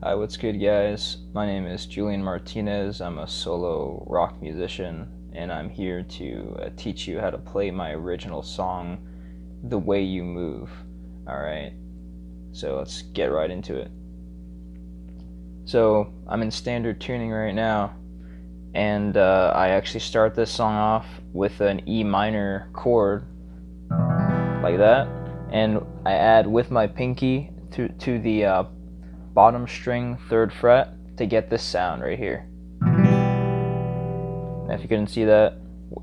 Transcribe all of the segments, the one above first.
Hi, what's good, guys? My name is Julian Martinez. I'm a solo rock musician, and I'm here to teach you how to play my original song, The Way You Move. Alright, so let's get right into it. So, I'm in standard tuning right now, and I actually start this song off with an E minor chord, like that, and I add with my pinky to the bottom string 3rd fret to get this sound right here. And if you couldn't see that,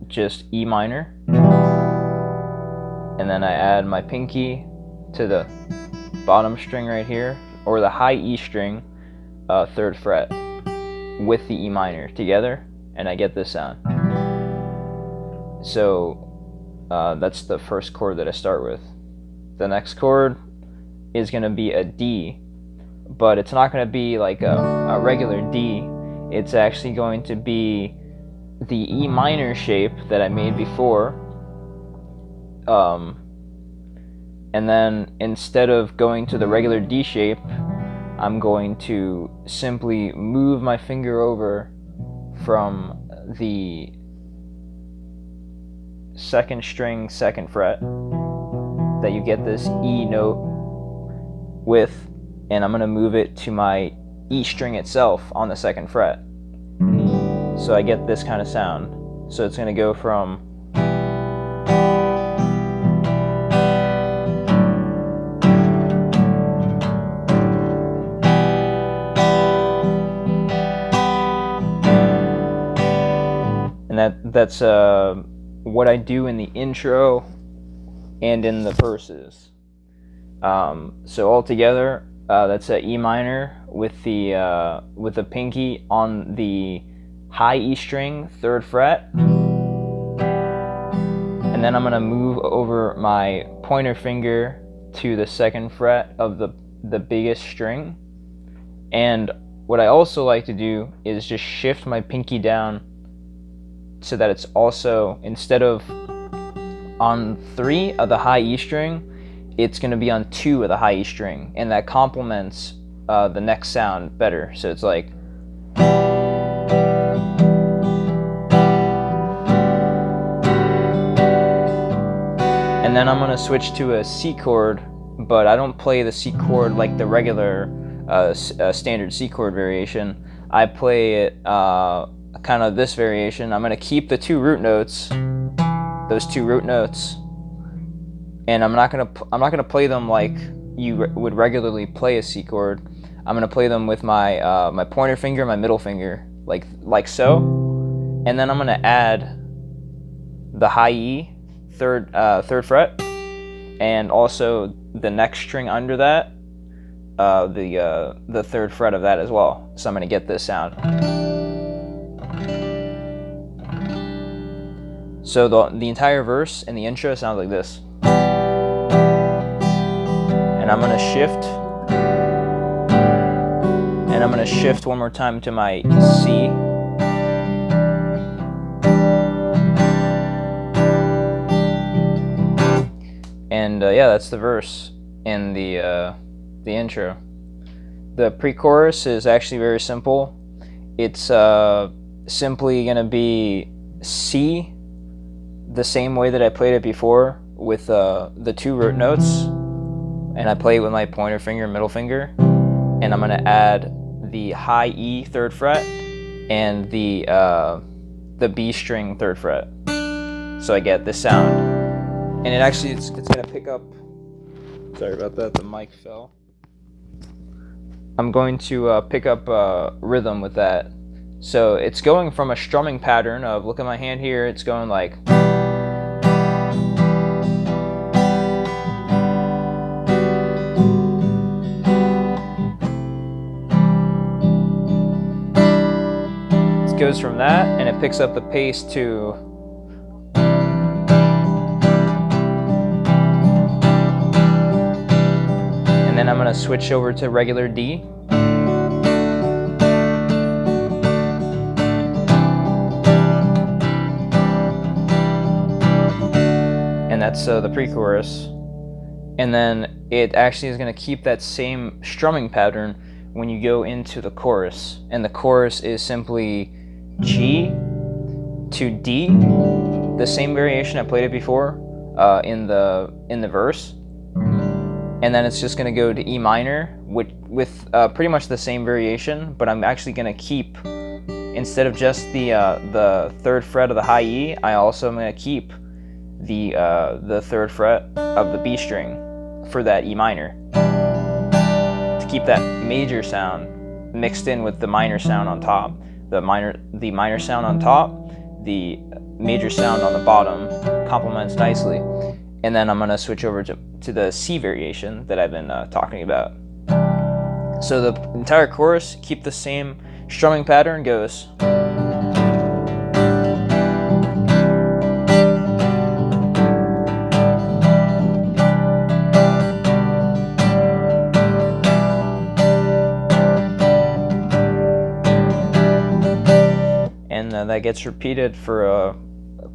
just E minor, and then I add my pinky to the bottom string right here, or the high E string 3rd fret with the E minor together, and I get this sound. So that's the first chord that I start with. The next chord is going to be a D, but it's not going to be like a regular D. It's actually going to be the E minor shape that I made before, and then instead of going to the regular D shape, I'm going to simply move my finger over from the 2nd string 2nd fret that you get this E note with, and I'm going to move it to my E string itself on the 2nd fret. So I get this kind of sound. So it's going to go from and that's what I do in the intro and in the verses. So altogether, that's a E minor with the pinky on the high E string 3rd fret, and then I'm gonna move over my pointer finger to the 2nd fret of the biggest string. And what I also like to do is just shift my pinky down so that it's also, instead of on 3 of the high E string, it's going to be on 2 of the high E string, and that complements the next sound better. So it's like, and then I'm going to switch to a C chord, but I don't play the C chord like the regular standard C chord variation. I play it kind of this variation. I'm going to keep the 2 root notes, those 2 root notes, and I'm not gonna play them like you would regularly play a C chord. I'm gonna play them with my my pointer finger, my middle finger, like so, and then I'm gonna add the high E 3rd fret, and also the next string under that, the 3rd fret of that as well. So I'm gonna get this sound. So the entire verse and the intro sounds like this. And I'm gonna shift, and I'm gonna shift one more time to my C, and yeah, that's the verse and the intro. The pre-chorus is actually very simple. It's simply gonna be C, the same way that I played it before, with the 2 root notes, and I play it with my pointer finger, middle finger, and I'm gonna add the high E 3rd fret and the B string 3rd fret, so I get this sound. And it actually it's gonna pick up. Sorry about that, the mic fell. I'm going to pick up rhythm with that. So it's going from a strumming pattern of, look at my hand here, it's going like, goes from that, and it picks up the pace to, and then I'm going to switch over to regular D, and that's the pre-chorus. And then it actually is going to keep that same strumming pattern when you go into the chorus, and the chorus is simply G to D, the same variation I played it before in the verse, and then it's just going to go to E minor with pretty much the same variation, but I'm actually going to keep, instead of just the 3rd fret of the high E, I also am going to keep the 3rd fret of the B string for that E minor, to keep that major sound mixed in with the minor sound on top. The minor sound on top, the major sound on the bottom complements nicely. And then I'm going to switch over to the C variation that I've been talking about. So the entire chorus, keep the same strumming pattern, goes. And that gets repeated for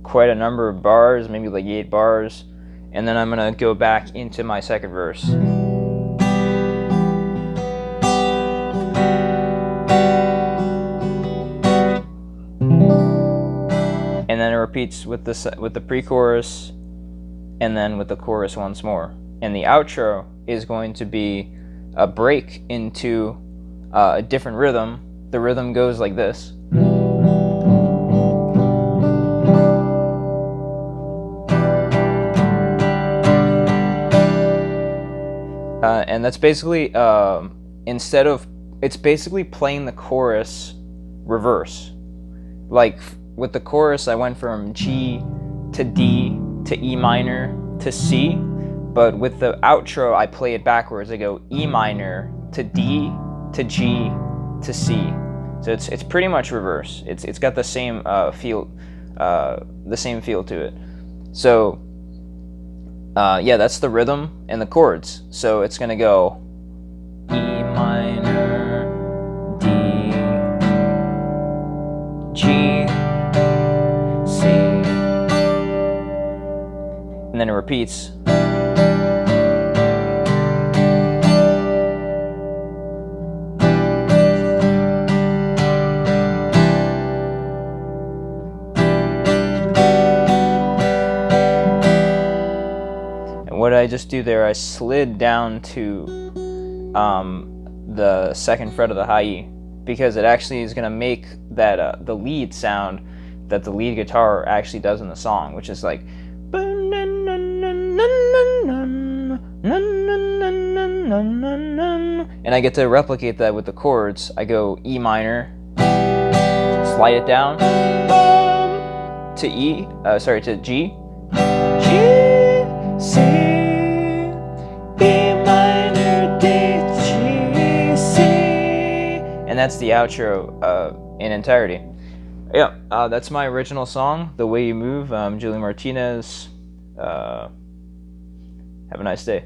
quite a number of bars, maybe like 8 bars. And then I'm going to go back into my second verse. And then it repeats with the pre-chorus, and then with the chorus once more. And the outro is going to be a break into a different rhythm. The rhythm goes like this. And that's basically, it's basically playing the chorus reverse. Like with the chorus, I went from G to D to E minor to C, but with the outro, I play it backwards. I go E minor to D to G to C. So it's pretty much reverse. It's got the same feel to it. So. Yeah, that's the rhythm and the chords. So it's gonna go E minor, D, G, C, and then it repeats. What did I just do there? I slid down to the 2nd fret of the high E, because it actually is going to make that the lead sound that the lead guitar actually does in the song, which is like, and I get to replicate that with the chords. I go E minor, slide it down to E, to G, G, C, E minor, D, G, C, and that's the outro in entirety. Yeah, that's my original song, The Way You Move. Julie Martinez. Have a nice day.